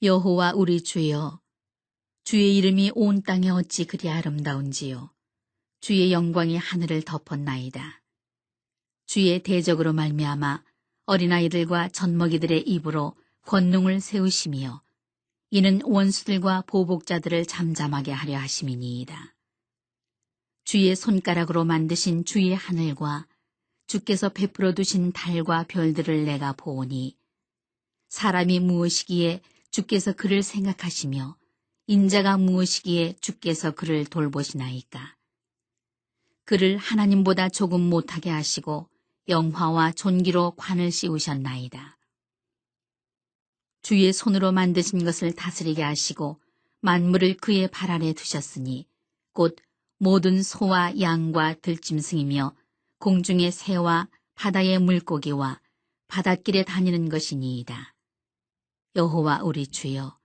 여호와 우리 주여, 주의 이름이 온 땅에 어찌 그리 아름다운지요. 주의 영광이 하늘을 덮었나이다. 주의 대적으로 말미암아 어린아이들과 젖먹이들의 입으로 권능을 세우시며 이는 원수들과 보복자들을 잠잠하게 하려 하심이니이다. 주의 손가락으로 만드신 주의 하늘과 주께서 베풀어 두신 달과 별들을 내가 보오니 사람이 무엇이기에 주께서 그를 생각하시며 인자가 무엇이기에 주께서 그를 돌보시나이까. 그를 하나님보다 조금 못하게 하시고 영화와 존귀로 관을 씌우셨나이다. 주의 손으로 만드신 것을 다스리게 하시고 만물을 그의 발 아래 두셨으니 곧 모든 소와 양과 들짐승이며 공중의 새와 바다의 물고기와 바닷길에 다니는 것이니이다. 여호와 우리 주여,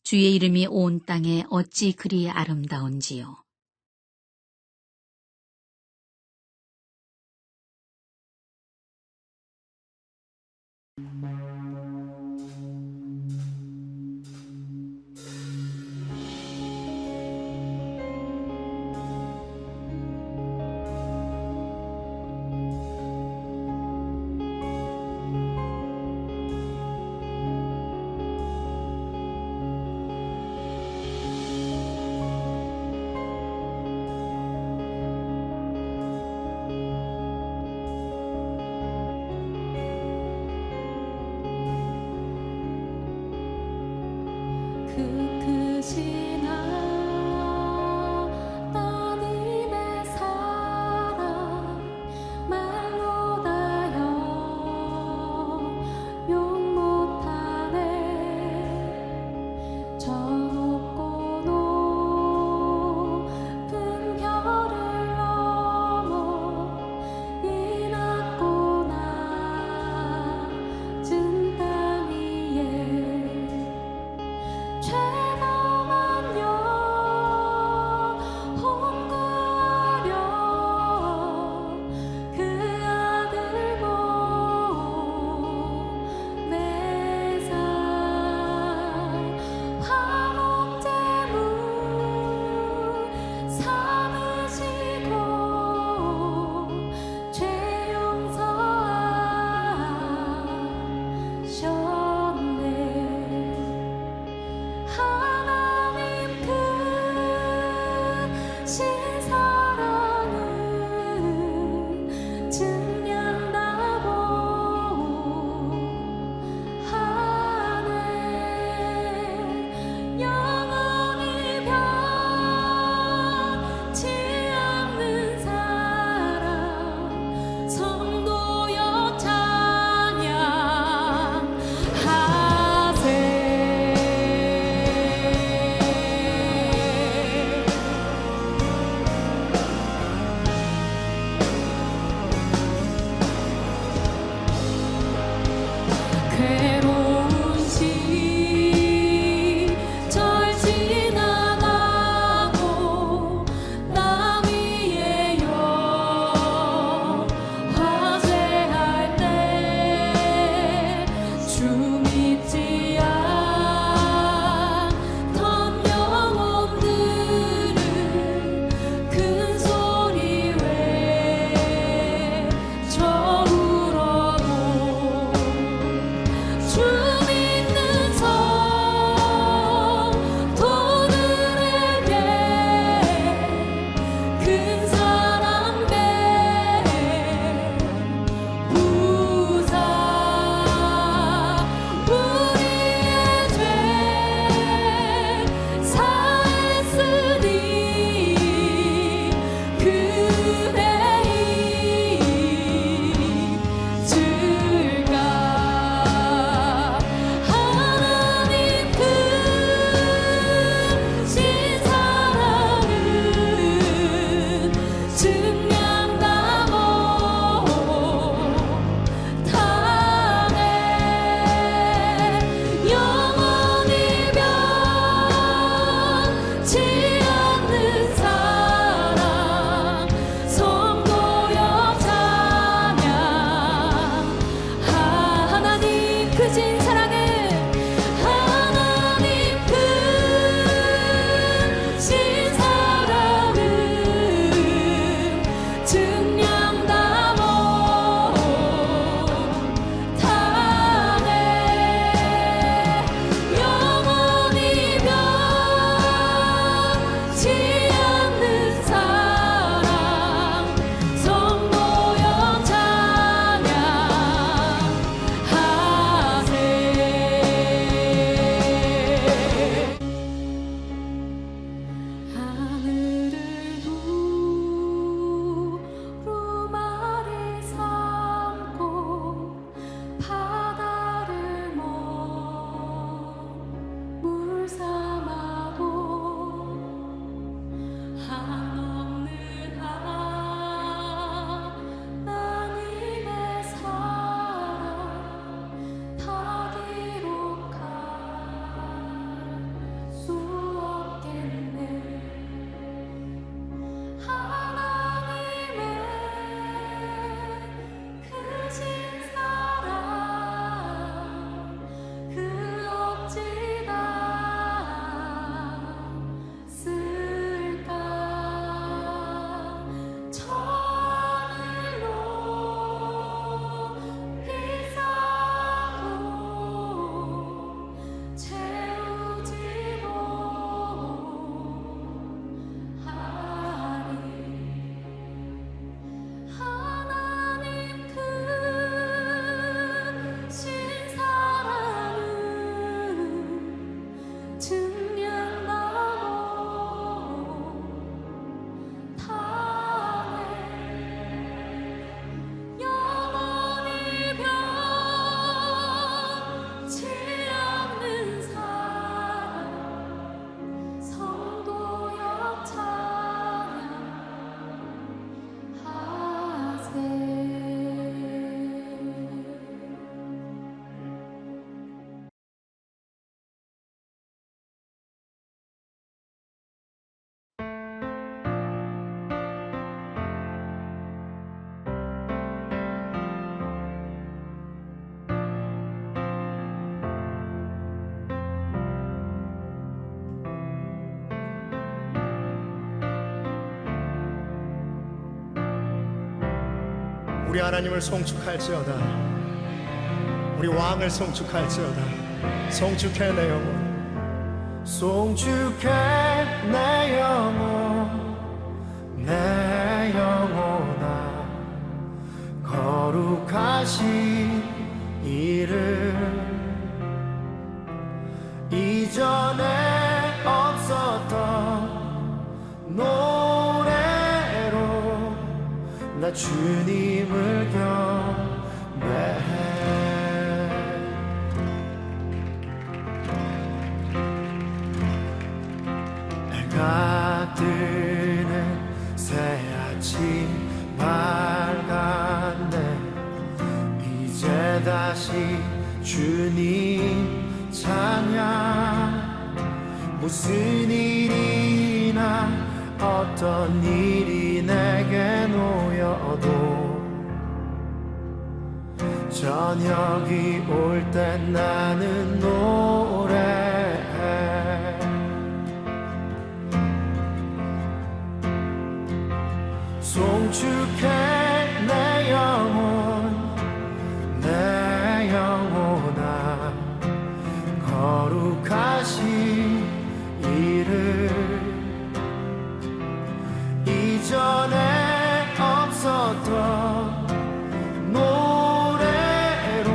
주의 이름이 온 땅에 어찌 그리 아름다운지요. 크신 하나님의 사랑 말로 다여 용 못하네. 저 높고 높은 별을 넘어 이 낮고 낮은 땅 위에 죄가 우리 하나님을 송축할지어다. 우리 왕을 송축할지어다. 송축해 내 영혼, 송축해 내 영혼, 내 영혼아. 거룩하신 이름, 이전에 없었던 노래로 나 주님을 경배해. 해가 뜨는 새 아침 밝았네. 이제 다시 주님 찬양. 무슨 일이나 어떤 일이 내게 놓여도 저녁이 올 땐 나는 노래해. 송축해 내 영혼, 내 영혼아. 거룩하신 이름, 이전에 없었던 노래로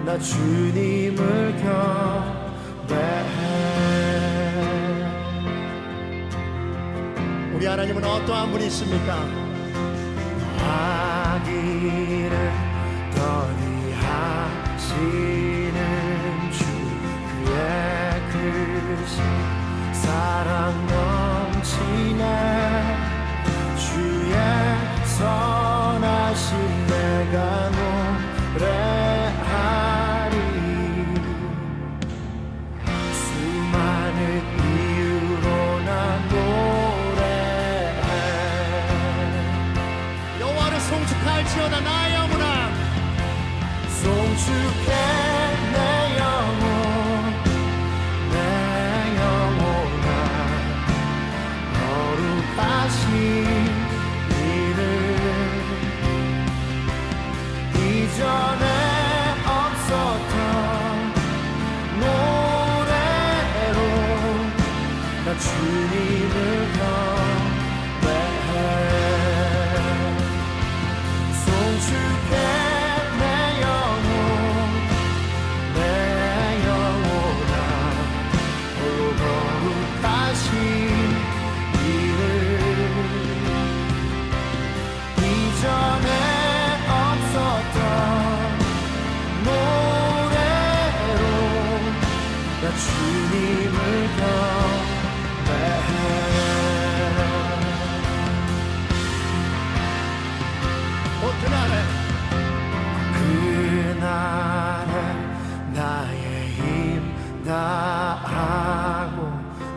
나 주님을 경배해. 우리 하나님은 어떠한 분이십니까? 하기를 더디하시는 주, 그의 크신 사랑 넘치네. 주의 선하심 내가 노래하리. 수많은 이유로 난 노래해. 여호와를 송축할지어다 나 영혼아. 송축해 내 영혼, 내 영혼아. 거룩하신 이름, 이전에 없었던 노래로 나 주님을 경배해. 송축해 내 영혼, 내 영혼아. 홀로 거룩하신 이름, 이전에 없었던 노래로 나 주님을 경배해. 그날에 나의 힘 다하고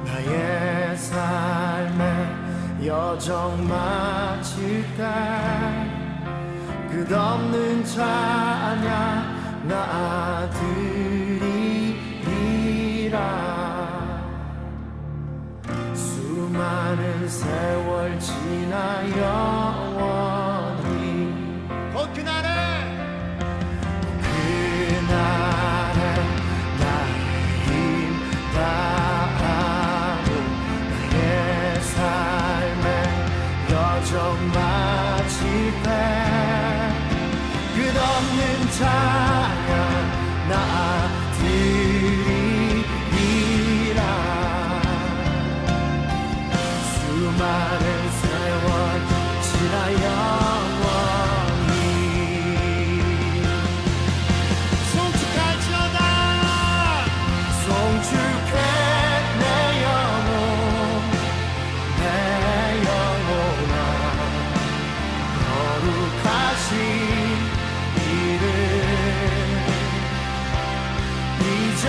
나의 삶의 여정 마칠 때 끝없는 찬양 나 드리리라. 수많은 세월 지나 영원히 그날에 나의 힘 다하고 나의 삶의 여정 마칠 때 끝없는 찬양 나 드리리라. 수많은 세월 지나 영원히 송축할지어다. 송축해 내 영혼, 내 영혼아. 거룩하신 이름, 이전에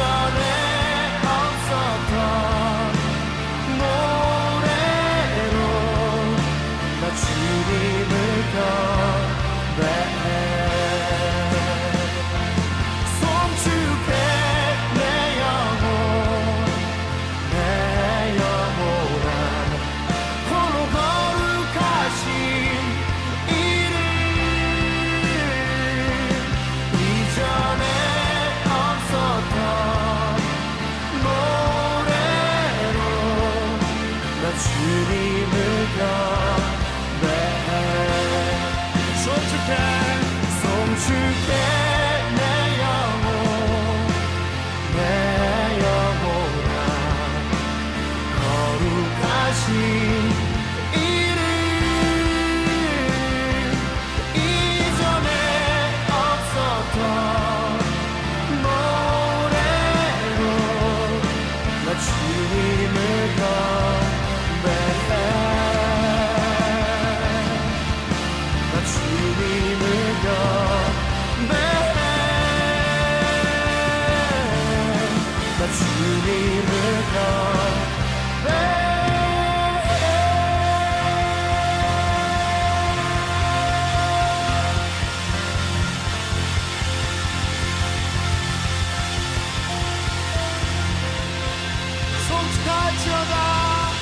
속삭할지어다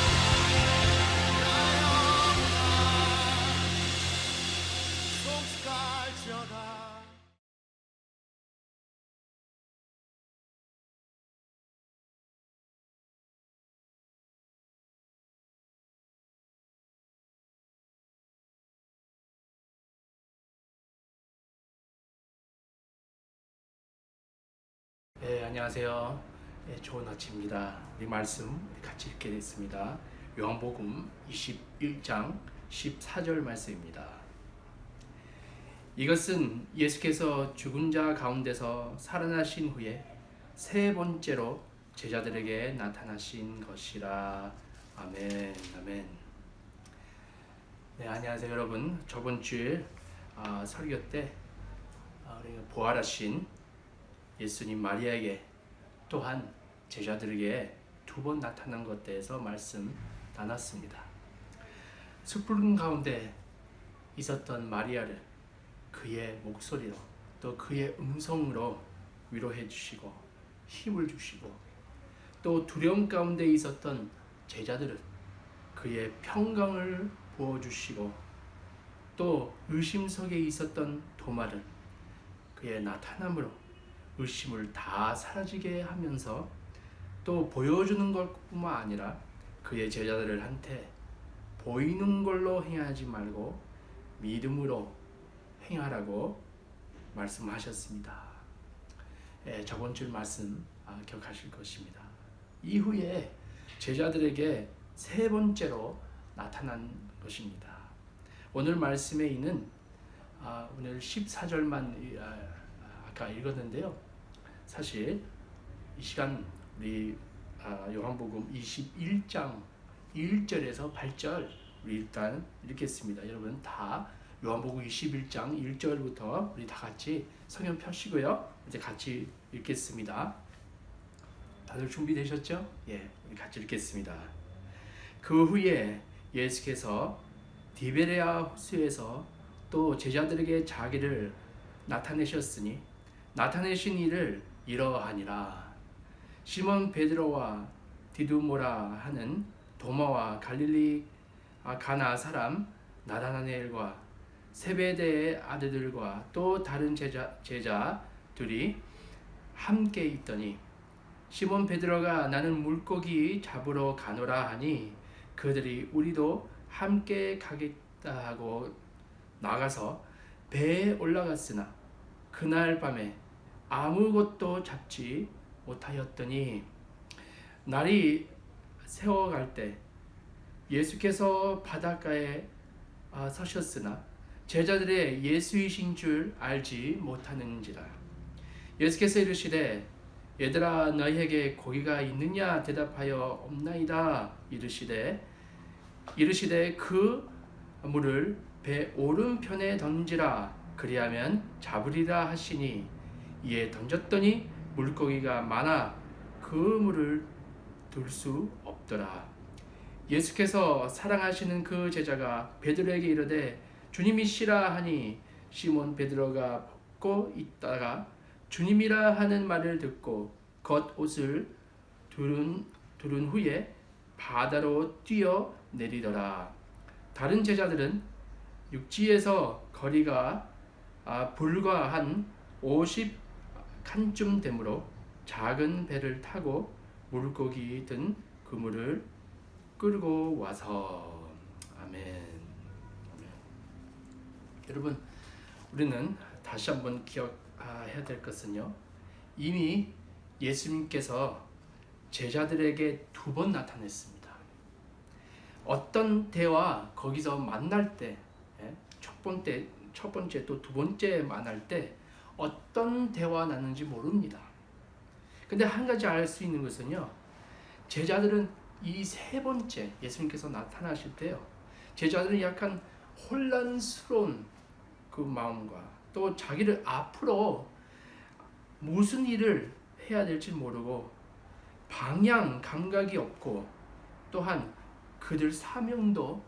속삭할지어다. 네, 안녕하세요. 네, 좋은 아침입니다. 이 말씀 같이 읽게 됐습니다. 요한복음 21장 14절 말씀입니다. 이것은 예수께서 죽은 자 가운데서 살아나신 후에 세 번째로 제자들에게 나타나신 것이라. 아멘, 아멘. 네, 안녕하세요 여러분. 저번 주에 설교 때 우리가 부활하신 예수님 마리아에게 또한 제자들에게 두 번 나타난 것에 대해서 말씀 나눴습니다. 숯불 가운데 있었던 마리아를 그의 목소리로 또 그의 음성으로 위로해 주시고 힘을 주시고, 또 두려움 가운데 있었던 제자들은 그의 평강을 부어주시고, 또 의심 속에 있었던 도마를 그의 나타남으로 의심을 다 사라지게 하면서 또 보여주는 것뿐만 아니라 그의 제자들한테 보이는 걸로 행하지 말고 믿음으로 행하라고 말씀하셨습니다. 저번 주 말씀 기억하실 것입니다. 이후에 제자들에게 세 번째로 나타난 것입니다. 오늘 말씀에 있는 오늘 14절만 아까 읽었는데요. 사실 이 시간 우리 요한복음 21장 1절에서 8절 우리 일단 읽겠습니다. 여러분 다 요한복음 21장 1절부터 우리 다 같이 성경 펴시고요. 이제 같이 읽겠습니다. 다들 준비되셨죠? 예, 우리 같이 읽겠습니다. 그 후에 예수께서 디베레아 호수에서 또 제자들에게 자기를 나타내셨으니 나타내신 일을 이러하니라. 시몬 베드로와 디두모라 하는 도마와 갈릴리 가나 사람 나다나엘과 세베대의 아들들과 또 다른 제자들이 함께 있더니 시몬 베드로가 나는 물고기 잡으러 가노라 하니 그들이 우리도 함께 가겠다 하고 나가서 배에 올라갔으나 그날 밤에 아무것도 잡지 못하였더니 날이 새어갈 때 예수께서 바닷가에 서셨으나 제자들의 예수이신 줄 알지 못하는지라. 예수께서 이르시되 얘들아 너희에게 고기가 있느냐 대답하여 없나이다. 이르시되 그 물을 배 오른편에 던지라. 그리하면 잡으리라 하시니 이에 던졌더니 물고기가 많아 그 물을 들 수 없더라. 예수께서 사랑하시는 그 제자가 베드로에게 이르되 주님이시라 하니 시몬 베드로가 벗고 있다가 주님이라 하는 말을 듣고 겉옷을 두른 후에 바다로 뛰어 내리더라. 다른 제자들은 육지에서 거리가 불과 한 50칸쯤 되므로 작은 배를 타고 물고기 든 그물을 끌고 와서. 아멘. 여러분, 우리는 다시 한번 기억해야 될 것은요, 이미 예수님께서 제자들에게 두 번 나타냈습니다. 어떤 때와 거기서 만날 때, 첫 번째 또 두 번째 만날 때 어떤 대화 나는지 모릅니다. 근데 한 가지 알 수 있는 것은요, 제자들은 이 세 번째 예수님께서 나타나실 때요, 제자들은 약간 혼란스러운 그 마음과 또 자기를 앞으로 무슨 일을 해야 될지 모르고 방향 감각이 없고 또한 그들 사명도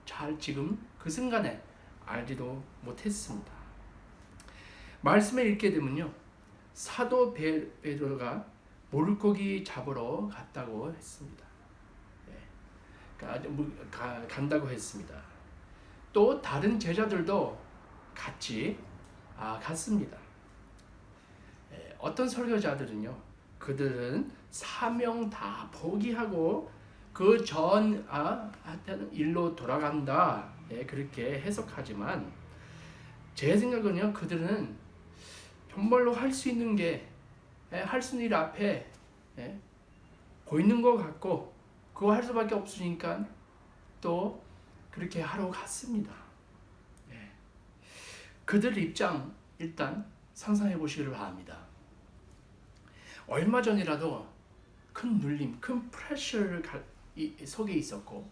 잘 지금 그 순간에 알지도 못했습니다. 말씀을 읽게 되면요, 사도 베드로가 물고기 잡으러 갔다고 했습니다. 간다고 했습니다. 또 다른 제자들도 같이 갔습니다. 어떤 설교자들은요, 그들은 사명 다 포기하고 그 전 일로 돌아간다, 그렇게 해석하지만 제 생각은요, 그들은 정말로 할 수 있는 할 수 있는 일 앞에 보이는 것 같고 그거 할 수밖에 없으니까 또 그렇게 하러 갔습니다. 그들 입장 일단 상상해 보시기를 바랍니다. 얼마 전이라도 큰 눌림, 큰 프레셔를 속에 있었고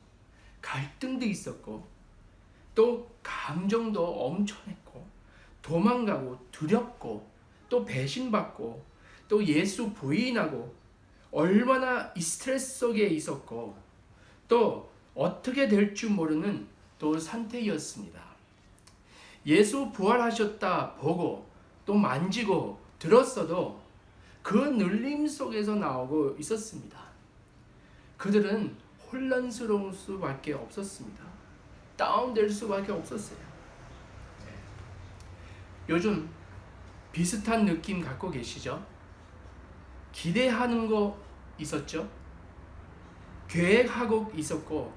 갈등도 있었고 또 감정도 엄청했고 도망가고 두렵고 또 배신받고 또 예수 부인하고 얼마나 이 스트레스 속에 있었고 또 어떻게 될 줄 모르는 또 상태였습니다. 예수 부활하셨다 보고 또 만지고 들었어도 그 눌림 속에서 나오고 있었습니다. 그들은 혼란스러울 수밖에 없었습니다. 다운될 수밖에 없었어요. 요즘 비슷한 느낌 갖고 계시죠? 기대하는 거 있었죠? 계획하고 있었고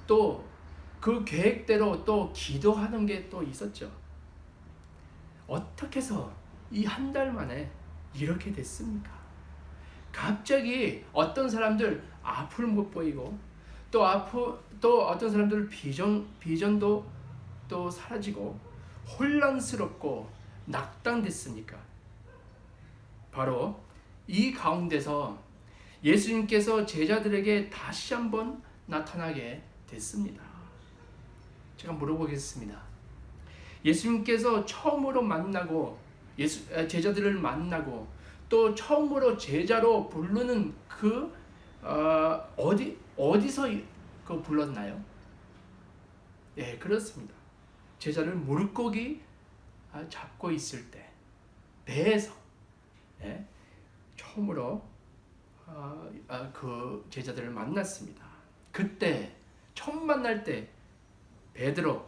또 그 계획대로 또 기도하는 게 또 있었죠. 어떻게 해서 이 한 달 만에 이렇게 됐습니까? 갑자기 어떤 사람들 앞을 못 보이고 또 어떤 사람들 비전도 또 사라지고 혼란스럽고 낙담됐습니까? 바로 이 가운데서 예수님께서 제자들에게 다시 한번 나타나게 됐습니다. 제가 물어보겠습니다. 예수님께서 처음으로 만나고 제자들을 만나고 또 처음으로 제자로 부르는 어디서 그 불렀나요? 예, 그렇습니다. 제자를 물고기 잡고 있을 때 배에서 처음으로 그 제자들을 만났습니다. 그때 처음 만날 때 베드로,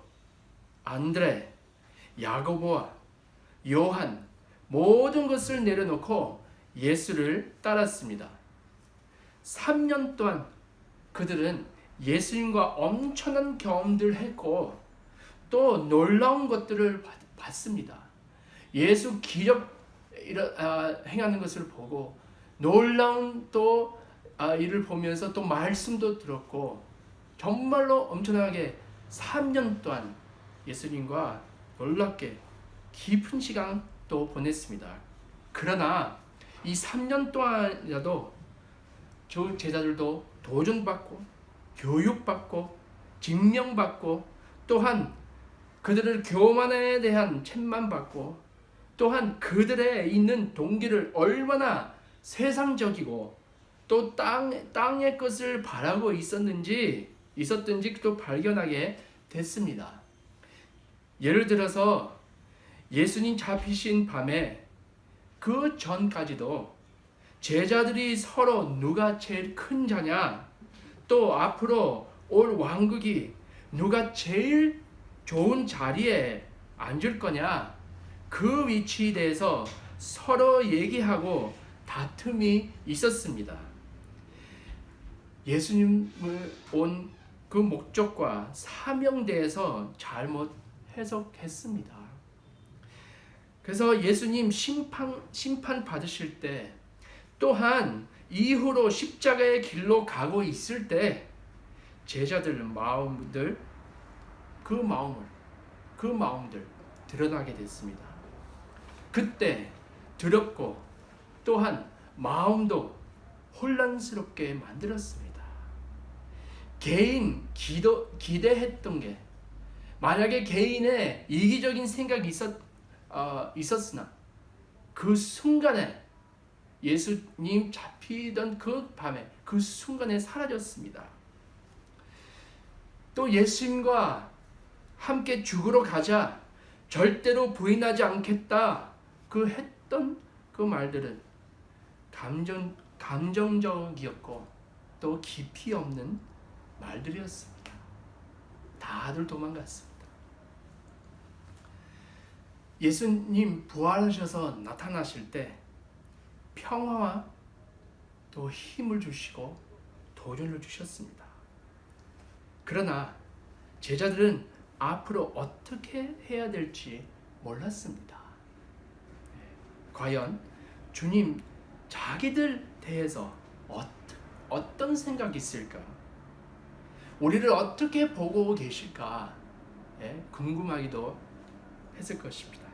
안드레, 야고보와 요한 모든 것을 내려놓고 예수를 따랐습니다. 3년 동안 그들은 예수님과 엄청난 경험들을 했고 또 놀라운 것들을 봤습니다. 예수 기적 행하는 것을 보고 놀라운 또 일을 보면서 또 말씀도 들었고 정말로 엄청나게 3년 동안 예수님과 놀랍게 깊은 시간 또 보냈습니다. 그러나 이 3년 동안이라도 저 제자들도 도전받고 교육받고 증명받고 또한 그들을 교만에 대한 책망받고 또한 그들의 있는 동기를 얼마나 세상적이고 또 땅의 것을 바라고 있었든지 또 발견하게 됐습니다. 예를 들어서 예수님 잡히신 밤에 그 전까지도 제자들이 서로 누가 제일 큰 자냐 또 앞으로 올 왕국이 누가 제일 좋은 자리에 앉을 거냐 그 위치에 대해서 서로 얘기하고 다툼이 있었습니다. 예수님을 온 그 목적과 사명에 대해서 잘못 해석했습니다. 그래서 예수님 심판 받으실 때 또한 이후로 십자가의 길로 가고 있을 때 제자들 마음들 그 마음들 드러나게 됐습니다. 그때 두렵고 또한 마음도 혼란스럽게 만들었습니다. 개인 기대했던 게 만약에 개인의 이기적인 생각이 있었으나 그 순간에 예수님 잡히던 그 밤에 그 순간에 사라졌습니다. 또 예수님과 함께 죽으러 가자 절대로 부인하지 않겠다 그 했던 그 말들은 감정적이었고 또 깊이 없는 말들이었습니다. 다들 도망갔습니다. 예수님 부활하셔서 나타나실 때 평화와 또 힘을 주시고 도전을 주셨습니다. 그러나 제자들은 앞으로 어떻게 해야 될지 몰랐습니다. 과연 주님 자기들 대해서 어떤 생각이 있을까? 우리를 어떻게 보고 계실까? 궁금하기도 했을 것입니다.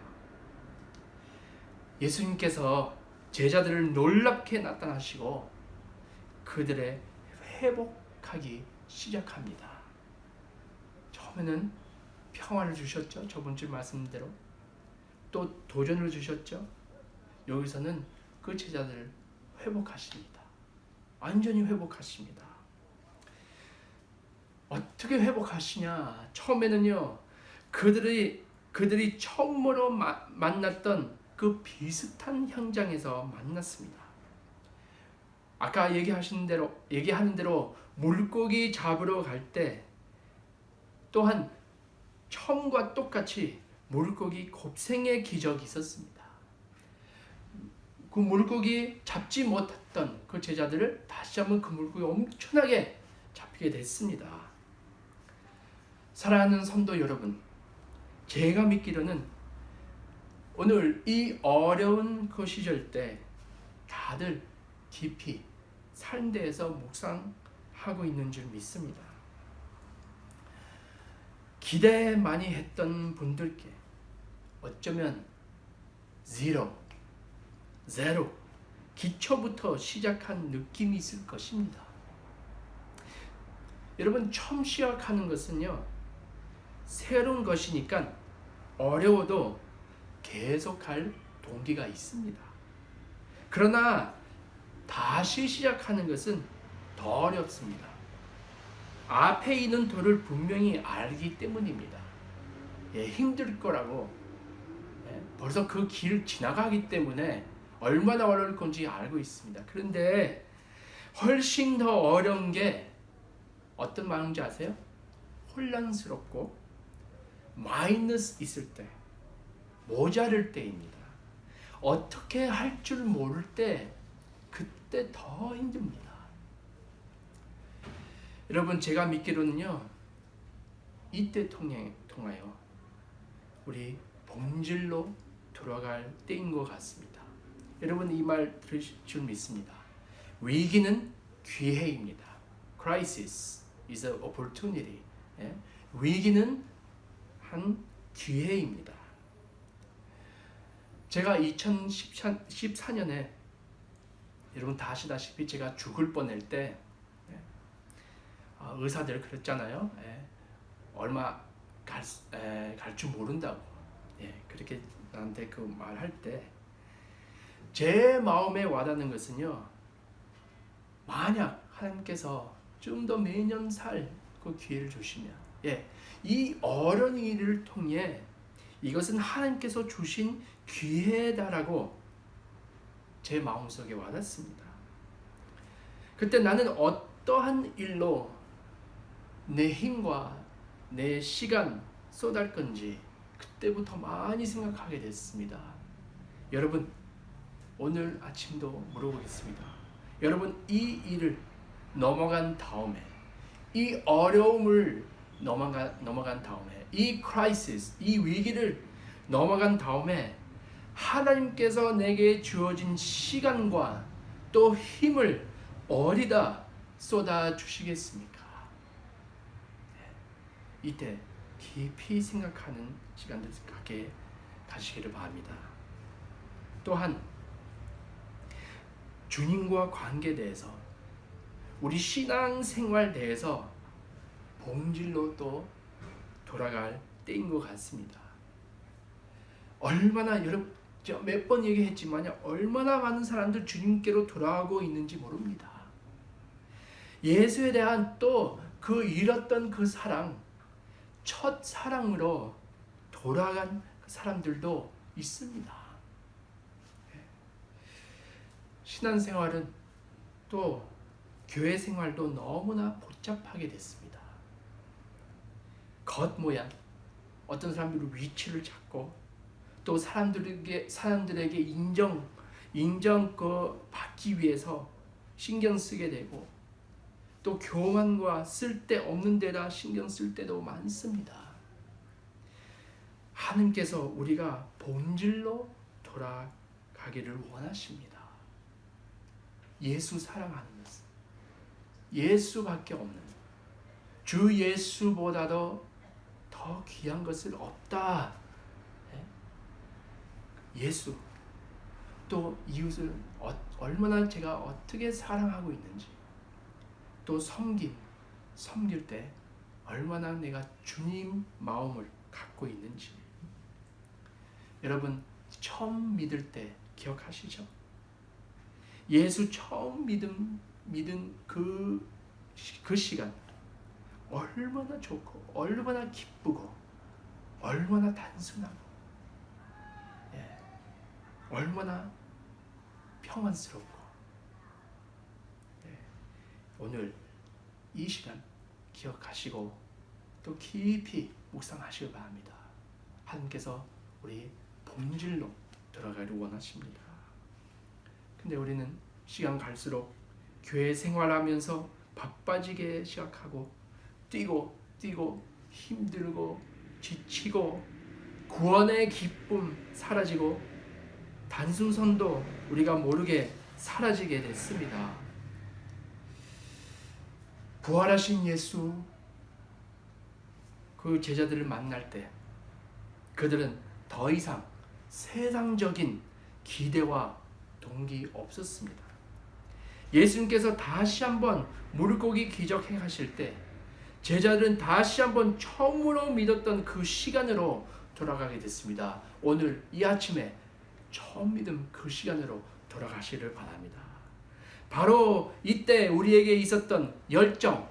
예수님께서 제자들을 놀랍게 나타나시고 그들의 회복하기 시작합니다. 처음에는 평화를 주셨죠. 저번 주 말씀대로. 또 도전을 주셨죠. 여기서는 그 제자들을 회복하십니다. 완전히 회복하십니다. 어떻게 회복하시냐? 처음에는요, 그들이 처음으로 만났던 그 비슷한 현장에서 만났습니다. 아까 얘기하는 대로 물고기 잡으러 갈 때 또한 처음과 똑같이 물고기 곱생의 기적이 있었습니다. 그 물고기 잡지 못했던 그 제자들을 다시 한번 그 물고기 엄청나게 잡히게 됐습니다. 사랑하는 성도 여러분, 제가 믿기로는 오늘 이 어려운 그 시절 때 다들 깊이 삶 대해서 묵상하고 있는 줄 믿습니다. 기대 많이 했던 분들께 어쩌면 제로 기초부터 시작한 느낌이 있을 것입니다. 여러분, 처음 시작하는 것은요, 새로운 것이니까 어려워도 계속할 동기가 있습니다. 그러나 다시 시작하는 것은 더 어렵습니다. 앞에 있는 도를 분명히 알기 때문입니다. 힘들 거라고 벌써 그 길을 지나가기 때문에 얼마나 어려울 건지 알고 있습니다. 그런데 훨씬 더 어려운 게 어떤 마음인지 아세요? 혼란스럽고 마이너스 있을 때, 모자랄 때입니다. 어떻게 할 줄 모를 때, 그때 더 힘듭니다. 여러분, 제가 믿기로는요, 이때 통하여 우리 본질로 돌아갈 때인 것 같습니다. 여러분, 이 말 들으실 줄 믿습니다. 위기는 기회입니다. Crisis is an opportunity. 위기는 한 기회입니다. 제가 2014년에 여러분 다 아시다시피 제가 죽을 뻔할 때 의사들 그랬잖아요. 얼마 갈 줄 모른다고. 그렇게 나한테 그 말할 때 제 마음에 와닿는 것은요, 만약 하나님께서 좀 더 매년 살 그 기회를 주시면, 이 어려운 일을 통해 이것은 하나님께서 주신 기회다라고 제 마음속에 와닿습니다. 그때 나는 어떠한 일로 내 힘과 내 시간 쏟을 건지 그때부터 많이 생각하게 됐습니다. 여러분, 오늘 아침도 물어보겠습니다. 여러분, 이 일을 넘어간 다음에, 이 어려움을 넘어간 다음에, 이 크라이시스, 이 위기를 넘어간 다음에 하나님께서 내게 주어진 시간과 또 힘을 어디다 쏟아 주시겠습니까? 이때 깊이 생각하는 시간들 갖게 가시기를 바랍니다. 또한 주님과 관계에 대해서, 우리 신앙생활 대해서 본질로 또 돌아갈 때인 것 같습니다. 얼마나, 여러분, 제가 몇 번 얘기했지만 얼마나 많은 사람들 주님께로 돌아가고 있는지 모릅니다. 예수에 대한 또 그 잃었던 그 사랑, 첫 사랑으로 돌아간 사람들도 있습니다. 신앙생활은 또 교회 생활도 너무나 복잡하게 됐습니다. 겉모양, 어떤 사람들은 위치를 찾고 또 사람들에게 인정 받기 위해서 신경 쓰게 되고 또 교만과 쓸데없는 데다 신경 쓸 때도 많습니다. 하나님께서 우리가 본질로 돌아가기를 원하십니다. 예수 사랑하는 것은 예수밖에 없는, 주 예수보다도 더 귀한 것을 없다. 예수, 또 이웃을 얼마나 제가 어떻게 사랑하고 있는지, 또 섬길 때 얼마나 내가 주님 마음을 갖고 있는지. 여러분, 처음 믿을 때 기억하시죠? 예수 처음 믿은 그 시간 얼마나 좋고 얼마나 기쁘고 얼마나 단순하고 얼마나 평안스럽고. 오늘 이 시간 기억하시고 또 깊이 묵상하시길 바랍니다. 하나님께서 우리 본질로 들어가기를 원하십니다. 근데 우리는 시간 갈수록 교회 생활하면서 바빠지게 시작하고 뛰고 힘들고 지치고 구원의 기쁨 사라지고 단순선도 우리가 모르게 사라지게 됐습니다. 부활하신 예수, 그 제자들을 만날 때 그들은 더 이상 세상적인 기대와 동기 없었습니다. 예수님께서 다시 한번 물고기 기적 행하실 때 제자들은 다시 한번 처음으로 믿었던 그 시간으로 돌아가게 됐습니다. 오늘 이 아침에 처음 믿은 그 시간으로 돌아가시를 바랍니다. 바로 이때 우리에게 있었던 열정,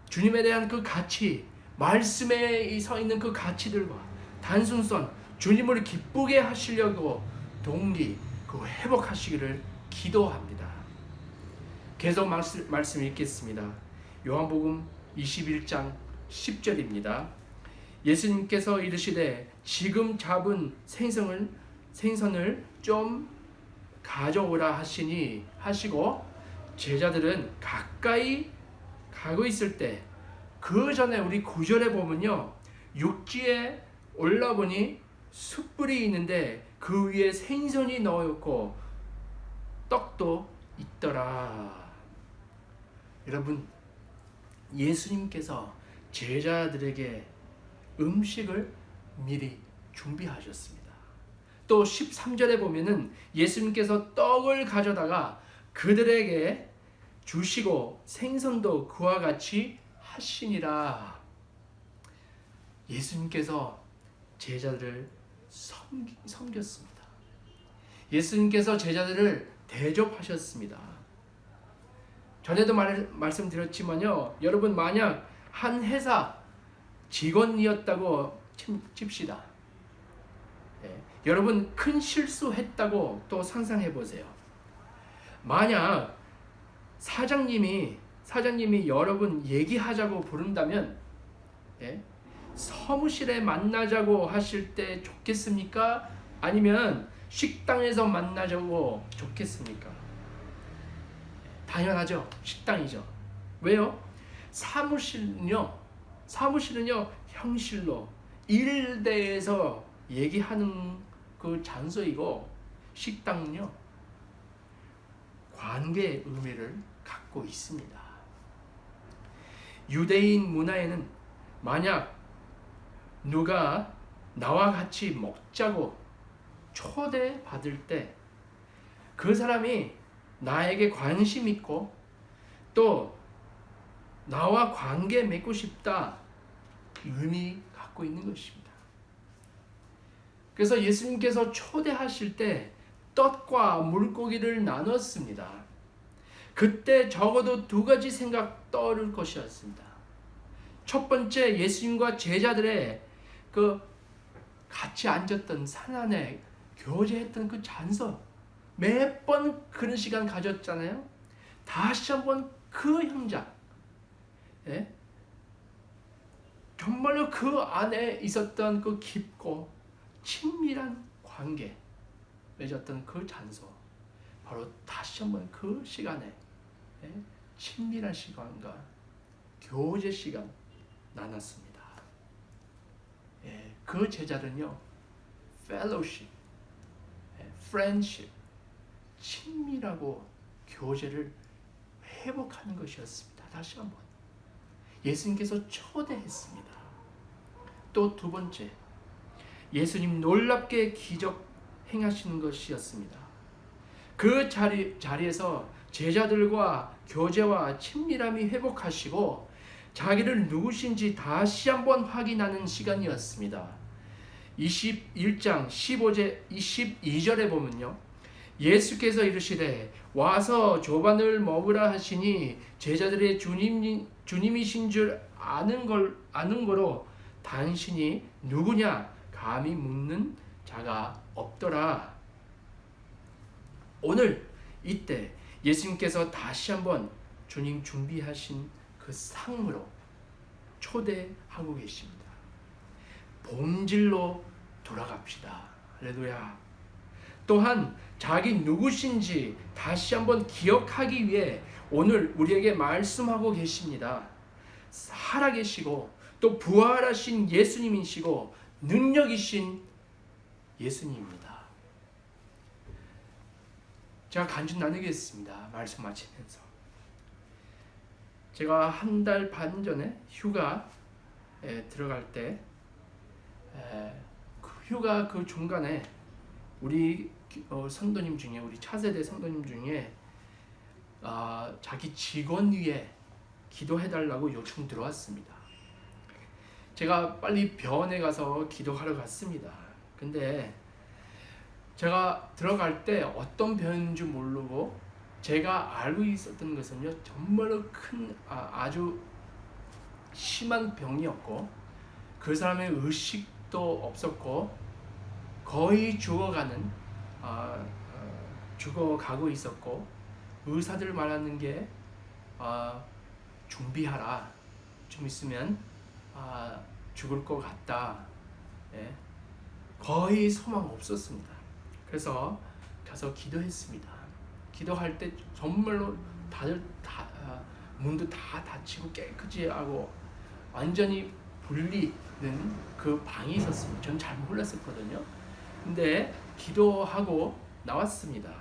주님에 대한 그 가치, 말씀에 서 있는 그 가치들과 단순성, 주님을 기쁘게 하시려고 동기, 그 회복하시기를 기도합니다. 계속 말씀 읽겠습니다. 요한복음 21장 10절입니다. 예수님께서 이르시되 지금 잡은 생선을 좀 가져오라 하시고 제자들은 가까이 가고 있을 때, 그 전에 우리 9절에 보면요, 육지에 올라보니 숯불이 있는데 그 위에 생선이 넣어있고 떡도 있더라. 여러분, 예수님께서 제자들에게 음식을 미리 준비하셨습니다. 또 13절에 보면은 예수님께서 떡을 가져다가 그들에게 주시고 생선도 그와 같이 하시니라. 예수님께서 제자들을 섬겼습니다. 예수님께서 제자들을 대접하셨습니다. 전에도 말씀드렸지만요, 여러분, 만약 한 회사 직원이었다고 칩시다. 여러분, 큰 실수했다고 또 상상해 보세요. 만약 사장님이 여러분 얘기하자고 부른다면 사무실에 만나자고 하실 때 좋겠습니까? 아니면 식당에서 만나자고 좋겠습니까? 당연하죠. 식당이죠. 왜요? 사무실은요 형실로 일대에서 얘기하는 그 장소이고, 식당은요 관계의 의미를 갖고 있습니다. 유대인 문화에는 만약 누가 나와 같이 먹자고 초대받을 때 그 사람이 나에게 관심 있고 또 나와 관계 맺고 싶다 의미 갖고 있는 것입니다. 그래서 예수님께서 초대하실 때 떡과 물고기를 나눴습니다. 그때 적어도 두 가지 생각 떠오를 것이었습니다. 첫 번째, 예수님과 제자들의 그 같이 앉았던 산안에 교제했던 그 잔서, 매번 그런 시간 가졌잖아요. 다시 한번 그 현장, 예? 정말로 그 안에 있었던 그 깊고 친밀한 관계 맺었던 그 장소, 바로 다시 한번 그 시간에 친밀한 시간과 교제 시간 나눴습니다. 그 제자는요, fellowship, friendship, 친밀하고 교제를 회복하는 것이었습니다. 다시 한번 예수님께서 초대했습니다. 또 두 번째, 예수님 놀랍게 기적 행하시는 것이었습니다. 그 자리에서 제자들과 교제와 친밀함이 회복하시고 자기를 누구신지 다시 한번 확인하는 시간이었습니다. 21장 22절에 보면요, 예수께서 이르시되 와서 조반을 먹으라 하시니 제자들의 주님이신 줄 아는 거로 당신이 누구냐 감히 묻는 자가 없더라. 오늘 이때 예수님께서 다시 한번 주님 준비하신 그 상으로 초대하고 계십니다. 본질로 돌아갑시다. 할렐루야. 또한 자기 누구신지 다시 한번 기억하기 위해 오늘 우리에게 말씀하고 계십니다. 살아계시고 또 부활하신 예수님이시고 능력이신 예수님입니다. 제가 간증 나누겠습니다. 말씀 마치면서. 제가 한 달 반 전에 휴가에 들어갈 때 그 휴가 그 중간에 우리 성도님 중에, 우리 차세대 성도님 중에 자기 직원 위에 기도해달라고 요청 들어왔습니다. 제가 빨리 병원에 가서 기도하러 갔습니다. 근데 제가 들어갈 때 어떤 병인지 모르고 제가 알고 있었던 것은요, 정말로 큰 아주 심한 병이었고 그 사람의 의식도 없었고 거의 죽어가고 있었고 의사들 말하는 게 준비하라, 좀 있으면 죽을 것 같다. 거의 소망 없었습니다. 그래서 가서 기도했습니다. 기도할 때 정말로 다들 문도 다 닫히고 깨끗이 하고 완전히 분리는 그 방이 있었습니다. 전 잘 몰랐었거든요. 근데 기도하고 나왔습니다.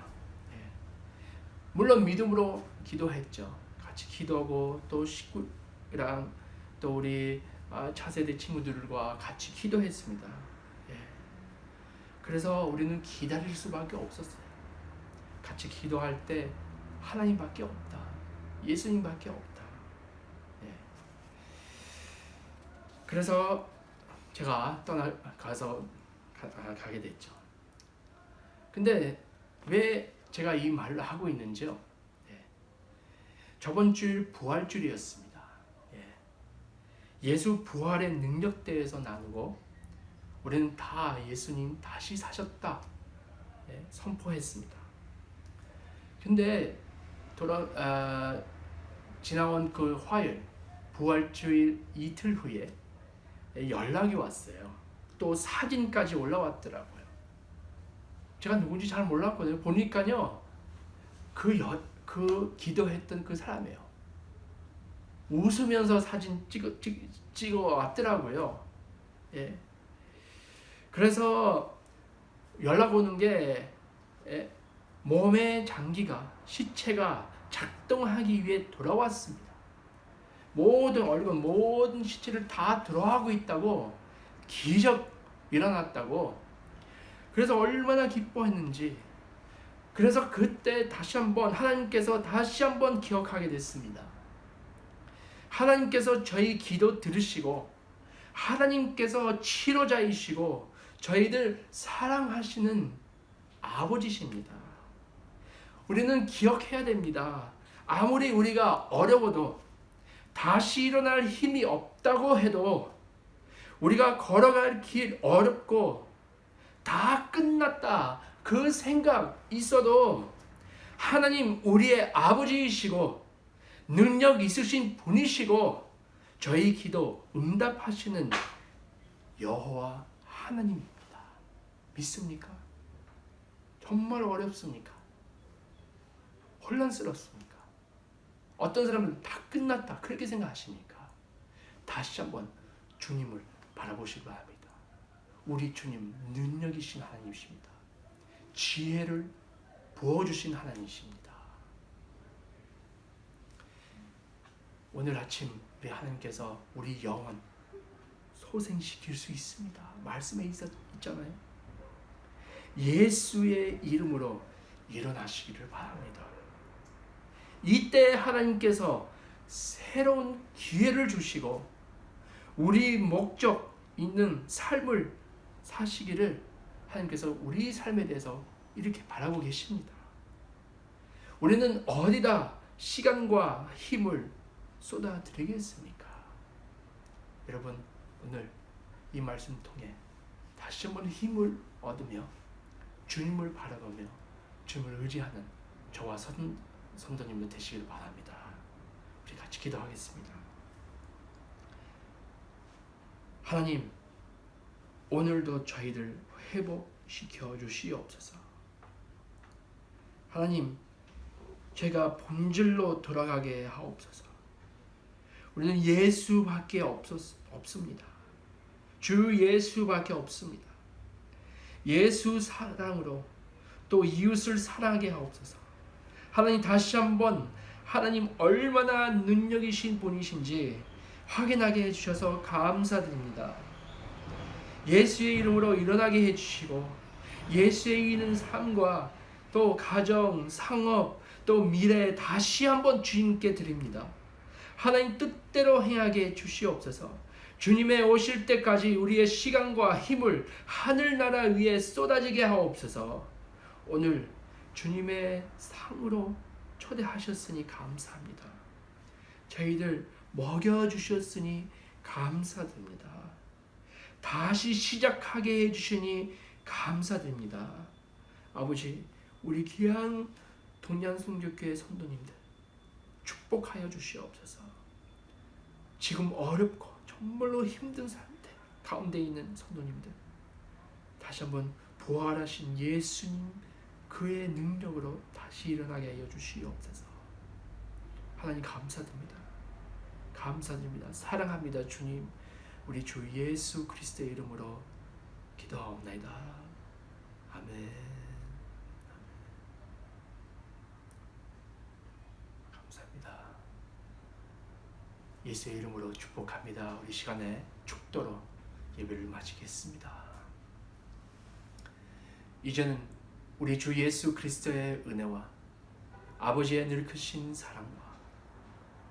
물론 믿음으로 기도했죠. 같이 기도하고 또 식구랑 또 우리 차세대 친구들과 같이 기도했습니다. 그래서 우리는 기다릴 수밖에 없었어요. 같이 기도할 때 하나님밖에 없다, 예수님밖에 없다. 그래서 제가 가게 됐죠. 근데 왜 제가 이 말을 하고 있는지요? 저번 주 부활주일이었습니다. 예수 부활의 능력대에서 나누고 우리는 다 예수님 다시 사셨다 선포했습니다. 근데 지나온 그 화요일 부활주일 이틀 후에 연락이 왔어요. 또 사진까지 올라왔더라고요. 제가 누군지 잘 몰랐거든요. 보니까요, 그 기도했던 그 사람이에요. 웃으면서 사진 찍어 왔더라고요. 그래서 연락 오는 게 몸의 장기가, 시체가 작동하기 위해 돌아왔습니다. 모든 시체를 다 들어가고 있다고, 기적 일어났다고. 그래서 얼마나 기뻐했는지. 그래서 그때 하나님께서 다시 한번 기억하게 됐습니다. 하나님께서 저희 기도 들으시고 하나님께서 치료자이시고 저희들 사랑하시는 아버지십니다. 우리는 기억해야 됩니다. 아무리 우리가 어려워도, 다시 일어날 힘이 없다고 해도, 우리가 걸어갈 길 어렵고 다 끝났다 그 생각 있어도 하나님 우리의 아버지이시고 능력 있으신 분이시고 저희 기도 응답하시는 여호와 하나님입니다. 믿습니까? 정말 어렵습니까? 혼란스럽습니까? 어떤 사람은 다 끝났다 그렇게 생각하십니까? 다시 한번 주님을 바라보시기 바랍니다. 우리 주님 능력이신 하나님이십니다. 지혜를 부어주신 하나님이십니다. 오늘 아침 우리 하나님께서 우리 영혼 소생시킬 수 있습니다. 말씀에 있잖아요. 예수의 이름으로 일어나시기를 바랍니다. 이때 하나님께서 새로운 기회를 주시고 우리 목적 있는 삶을 사시기를 하나님께서 우리 삶에 대해서 이렇게 바라고 계십니다. 우리는 어디다 시간과 힘을 쏟아드리겠습니까? 여러분, 오늘 이 말씀 통해 다시 한번 힘을 얻으며 주님을 바라보며 주님을 의지하는 저와 성도님들 되시기를 바랍니다. 우리 같이 기도하겠습니다. 하나님, 오늘도 저희들 회복시켜 주시옵소서. 하나님, 제가 본질로 돌아가게 하옵소서. 우리는 예수밖에 없습니다. 주 예수밖에 없습니다. 예수 사랑으로 또 이웃을 사랑하게 하옵소서. 하나님, 다시 한번 하나님 얼마나 능력이신 분이신지 확인하게 해주셔서 감사드립니다. 예수의 이름으로 일어나게 해주시고 예수의 있는 삶과 또 가정, 상업, 또 미래 다시 한번 주님께 드립니다. 하나님 뜻대로 행하게 해주시옵소서. 주님의 오실 때까지 우리의 시간과 힘을 하늘나라 위에 쏟아지게 하옵소서. 오늘 주님의 상으로 초대하셨으니 감사합니다. 저희들 먹여주셨으니 감사드립니다. 다시 시작하게 해주시니 감사드립니다. 아버지, 우리 귀한 동양성교회 성도님들 축복하여 주시옵소서. 지금 어렵고 정말로 힘든 상태 가운데 있는 성도님들 다시 한번 부활하신 예수님 그의 능력으로 다시 일어나게 하여 주시옵소서. 하나님 감사드립니다. 감사드립니다. 사랑합니다. 주님, 우리 주 예수 그리스도의 이름으로 기도하옵나이다. 아멘. 감사합니다. 예수의 이름으로 축복합니다. 우리 시간에 축도로 예배를 마치겠습니다. 이제는 우리 주 예수 그리스도의 은혜와 아버지의 늘 크신 사랑과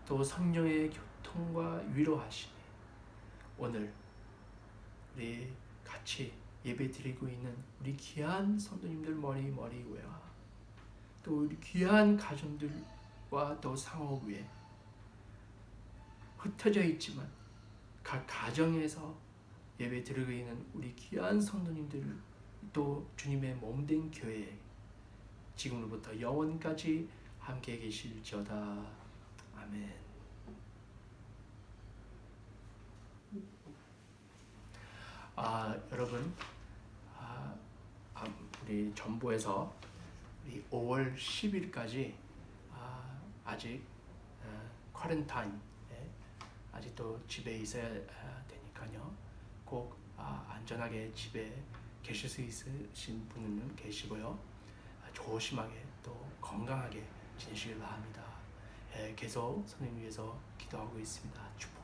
또 성령의 교통과 위로하심이 오늘 우리 같이 예배 드리고 있는 우리 귀한 성도님들 머리 위와 또 우리 귀한 가정들과 또 상업 위에 흩어져 있지만 각 가정에서 예배 드리고 있는 우리 귀한 성도님들 또 주님의 몸된 교회 지금으로부터 영원까지 함께 계실지어다. 아멘. 여러분, 우리 전부에서 우리 5월 10일까지 아직 쿼런타인 아직도 집에 있어야 되니까요. 꼭 안전하게 집에 계실 수 있으신 분은 계시고요. 조심하게 또 건강하게 지내시길 바랍니다. 계속 성령 위해서 기도하고 있습니다. 축복.